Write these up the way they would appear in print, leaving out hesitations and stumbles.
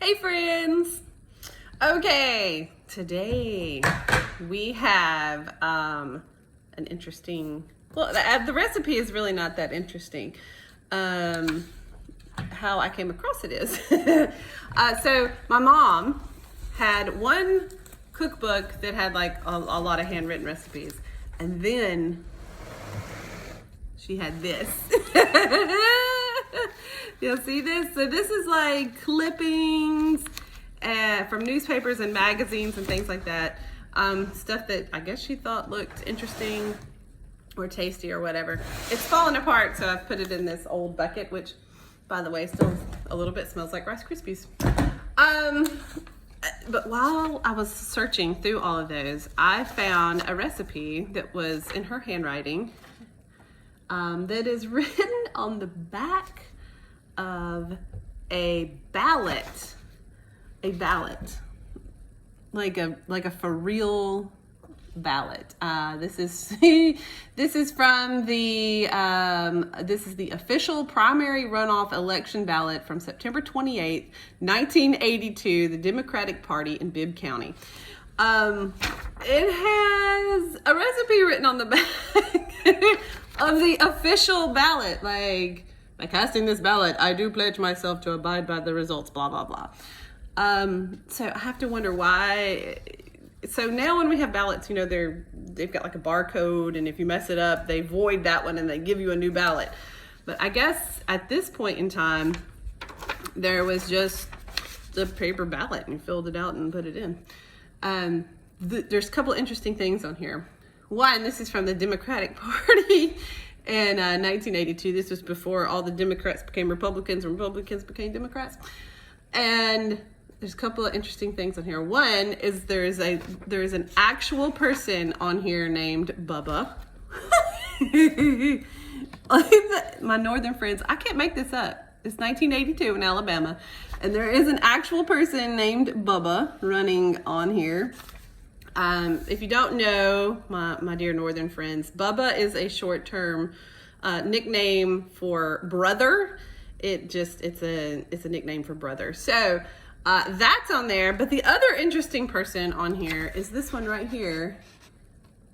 Hey friends! Okay, today we have an interesting, well, the recipe is really not that interesting. How I came across it is. So my mom had one cookbook that had like a lot of handwritten recipes, and then she had this. You'll see this? So this is like clippings from newspapers and magazines and things like that. Stuff that I guess she thought looked interesting or tasty or whatever. It's falling apart, so I've put it in this old bucket, which, by the way, still a little bit smells like Rice Krispies. But while I was searching through all of those, I found a recipe that was in her handwriting that is written on the back of a ballot, like a for real ballot. This is this is from the this is the official primary runoff election ballot from September 28th, 1982, the Democratic Party in Bibb County. It has a recipe written on the back of the official ballot, like, by casting this ballot, I do pledge myself to abide by the results, blah, blah, blah. So I have to wonder why. So now when we have ballots, you know, they've got like a barcode, and if you mess it up, they void that one and they give you a new ballot. But I guess at this point in time, there was just the paper ballot, and you filled it out and put it in. There's a couple of interesting things on here. One, this is from the Democratic Party in 1982. This was before all the Democrats became Republicans and Republicans became Democrats. And there's a couple of interesting things on here. One is there is an actual person on here named Bubba. My northern friends, I can't make this up. It's 1982 in Alabama, and there is an actual person named Bubba running on here. If you don't know, my dear northern friends, Bubba is a short-term nickname for brother. It's a nickname for brother. So that's on there. But the other interesting person on here is this one right here.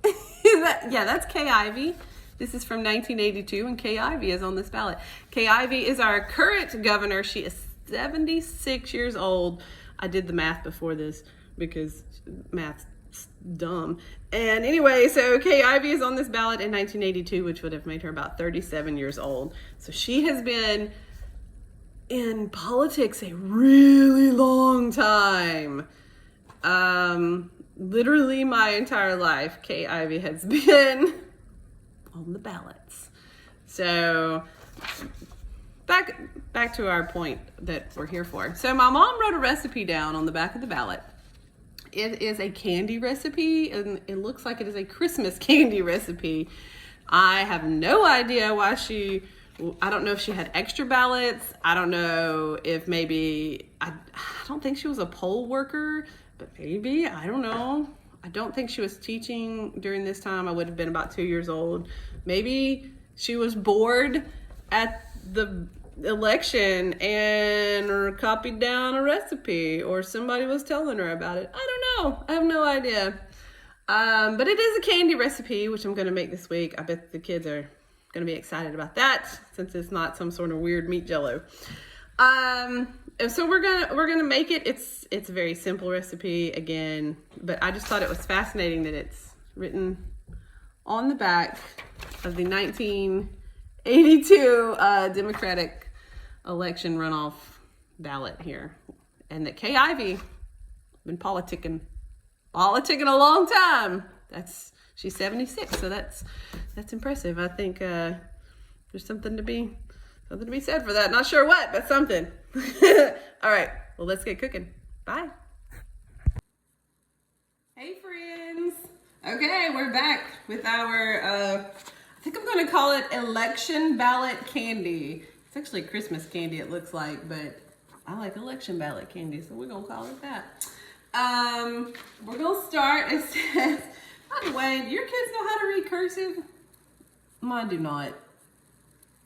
That's Kay Ivey. This is from 1982, and Kay Ivey is on this ballot. Kay Ivey is our current governor. She is 76 years old. I did the math before this because math's dumb. And anyway, so Kay Ivey is on this ballot in 1982, which would have made her about 37 years old. So she has been in politics a really long time. Literally my entire life, Kay Ivey has been on the ballots. So back to our point that we're here for. So my mom wrote a recipe down on the back of the ballot. It is a candy recipe, and it looks like it is a Christmas candy recipe. I have no idea why I don't know if she had extra ballots. I don't know if maybe, I don't think she was a poll worker, but maybe, I don't know. I don't think she was teaching during this time. I would have been about 2 years old. Maybe she was bored at the election and copied down a recipe, or somebody was telling her about it. I don't know. I have no idea. But it is a candy recipe, which I'm going to make this week. I bet the kids are going to be excited about that, since it's not some sort of weird meat jello. So we're gonna make it. It's a very simple recipe again, but I just thought it was fascinating that it's written on the back of the 1982 Democratic election runoff ballot here, and that Kay Ivey been politicking a long time. She's 76, so that's impressive. I think there's something to be said for that. Not sure what, but something. All right, well, let's get cooking. Bye. Hey friends. Okay, we're back with our I think I'm gonna call it election ballot candy. It's actually Christmas candy, it looks like, but I like election ballot candy, so we're gonna call it that. We're gonna start. It says, by the way, do your kids know how to read cursive? Mine do not.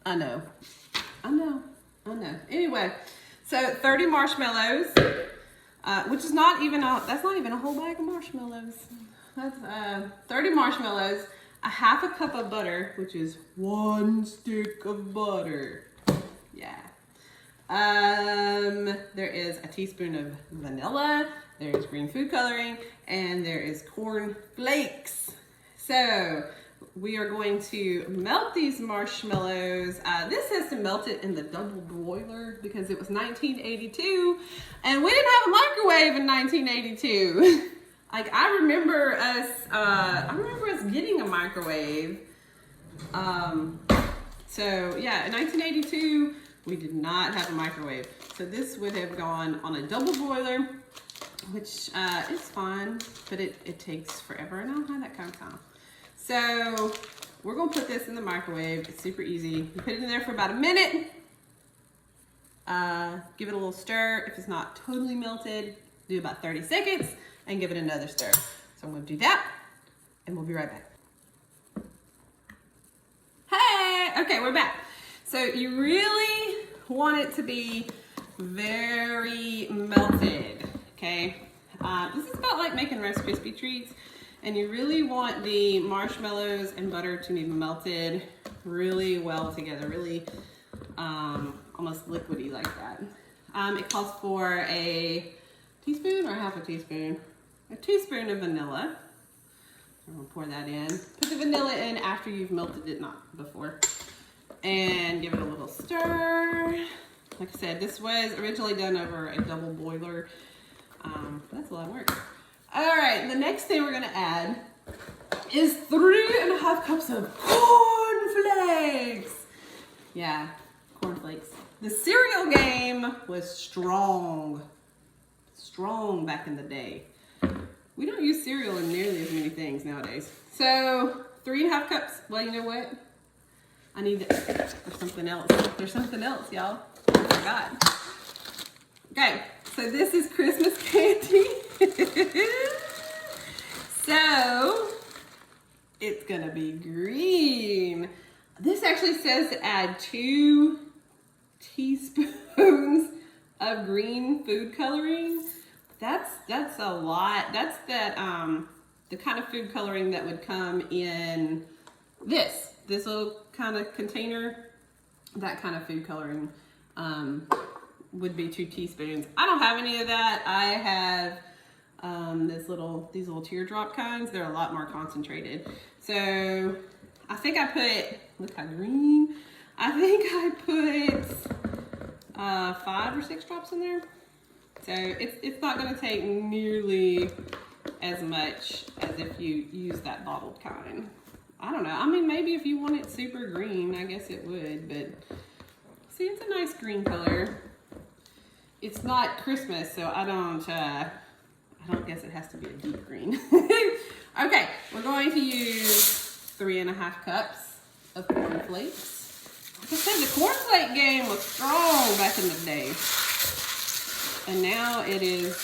I know. Anyway, So 30 marshmallows, which is not even that's not even a whole bag of marshmallows. That's 30 marshmallows, a half a cup of butter, which is 1 stick of butter. Yeah. There is a teaspoon of vanilla, there is green food coloring, and there is corn flakes. So we are going to melt these marshmallows. This has to melt it in the double boiler because it was 1982 and we didn't have a microwave in 1982. Like I remember us getting a microwave. So yeah, in 1982, we did not have a microwave. So this would have gone on a double boiler, which is fine, but it takes forever and I don't have that kind of time. So we're gonna put this in the microwave. It's super easy. You put it in there for about a minute. Give it a little stir. If it's not totally melted, do about 30 seconds and give it another stir. So I'm gonna do that and we'll be right back. Hey, okay, we're back. So you really want it to be very melted, okay? This is about like making Rice Krispie treats. And you really want the marshmallows and butter to be melted really well together, really almost liquidy like that. It calls for a teaspoon or half a teaspoon? A teaspoon of vanilla. I'm gonna pour that in. Put the vanilla in after you've melted it, not before. And give it a little stir. Like I said, this was originally done over a double boiler. That's a lot of work. All right, the next thing we're gonna add is 3.5 cups of cornflakes. Yeah, cornflakes. The cereal game was strong back in the day. We don't use cereal in nearly as many things nowadays. So 3.5 cups. Well, you know what? I need there's something else. There's something else, y'all. I forgot. Okay, so this is Christmas candy. So it's gonna be green. This actually says to add 2 teaspoons of green food coloring. That's a lot. That's the kind of food coloring that would come in this little kind of container. That kind of food coloring would be 2 teaspoons. I don't have any of that. I have these little teardrop kinds. They're a lot more concentrated. So I think I put, look how green. I think I put 5 or 6 drops in there. So it's not gonna take nearly as much as if you use that bottled kind. I don't know. I mean, maybe if you want it super green, I guess it would, but see, it's a nice green color. It's not Christmas, so I don't guess it has to be a deep green. Okay, we're going to use 3.5 cups of cornflakes. Like I said, the cornflake game was strong back in the day. And now it is,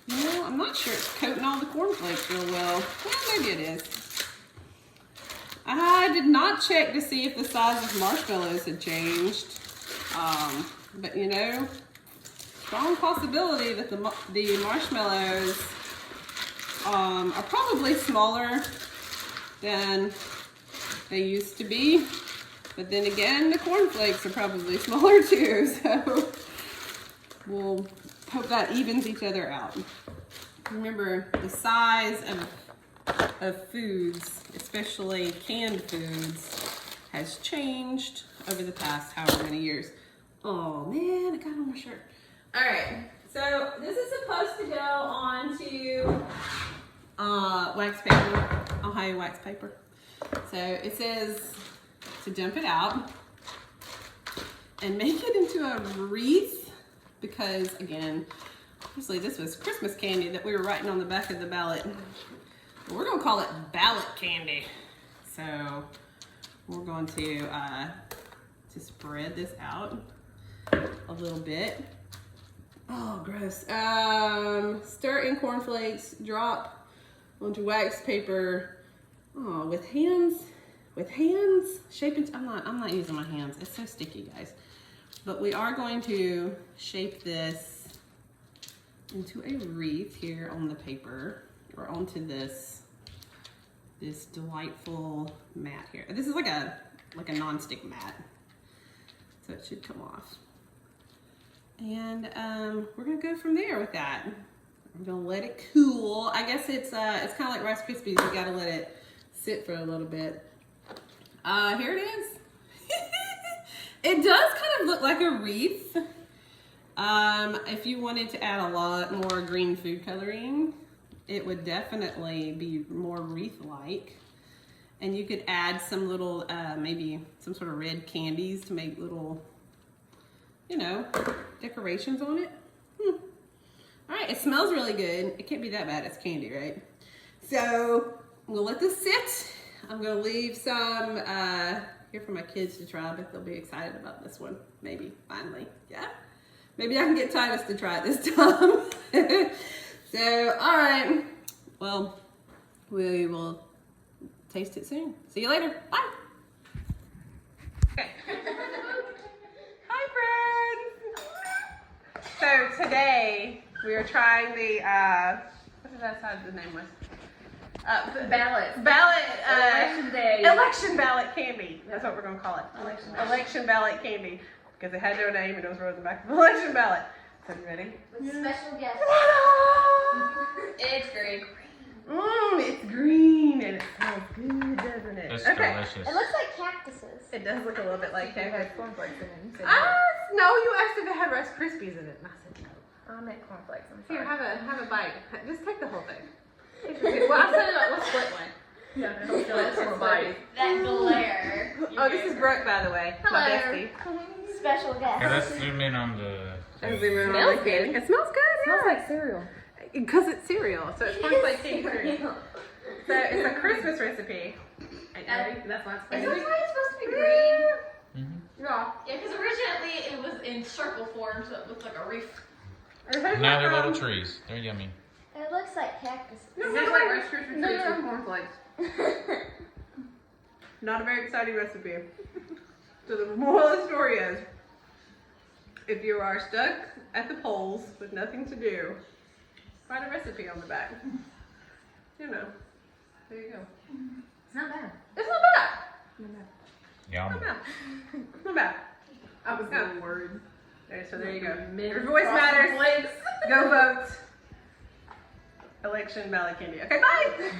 you know, I'm not sure it's coating all the cornflakes real well. Well, maybe it is. I did not check to see if the size of marshmallows had changed. But you know, strong possibility that the marshmallows are probably smaller than they used to be. But then again, the cornflakes are probably smaller too. So we'll hope that evens each other out. Remember, the size of foods, especially canned foods, has changed over the past however many years. Oh man, it got on my shirt. All right, so this is supposed to go onto wax paper, Ohio wax paper. So it says to dump it out and make it into a wreath because, again, obviously this was Christmas candy that we were writing on the back of the ballot. We're gonna call it ballot candy. So we're going to spread this out a little bit. Oh, gross. Stir in cornflakes, drop onto wax paper. Oh, with hands with hands, shaping. I'm not using my hands. It's so sticky, guys. But we are going to shape this into a wreath here on the paper, or onto this delightful mat here. This is like a non-stick mat, so it should come off. And we're gonna go from there with that. I'm gonna let it cool. I guess it's kind of like Rice Krispies. You gotta let it sit for a little bit. Here it is. It does kind of look like a wreath. If you wanted to add a lot more green food coloring, it would definitely be more wreath-like. And you could add some little, maybe some sort of red candies to make little, you know, decorations on it. All right, it smells really good. It can't be that bad, it's candy, right? So we'll let this sit. I'm gonna leave some here for my kids to try, but they'll be excited about this one, maybe, finally, yeah? Maybe I can get Titus to try it this time. So, all right, well, we will taste it soon. See you later, bye. Okay. Hi, friends. So today we are trying the, what did I decide the name was? Ballot. Election day. Election ballot candy. That's what we're going to call it. Election ballot candy. Because it had no name and it was wrote on the back of the election ballot. So you ready? With special guest. It's green. It's green and it smells good, doesn't it? It's okay. delicious. It looks like cactuses. It does look a little bit like cactus. cornflakes in it. No, you asked if it had Rice Krispies in it. And I said no. I meant cornflakes. I'm Here, sorry. have a bite. Just take the whole thing. Well, I said it was split one. Yeah, that's one bite. That glare. Oh, this is Brooke, by the way. My bestie. Special Okay, guest. let's zoom in on the. It smells Smells good. good. It smells good. It smells Yeah. like cereal. Because it's cereal, so it's smells like candy cereal. So it's a Christmas recipe. And that's why it's Is that crazy. why it's supposed to be green? Yeah. Yeah, because originally it was in circle form, so it looked like a reef. Now they're little trees. They're yummy. It looks like cactuses. No, Just like Rice Krispies no, treats no. with cornflakes. Not a very exciting recipe. So the moral of the story is, if you are stuck at the polls with nothing to do, find a recipe on the back. You know, there you go. It's not bad. It's not bad. Yum. Not bad. Not bad. I was Yeah. really worried. Okay, so there you go. Your voice matters. Go vote. Election ballot candy. Okay, bye.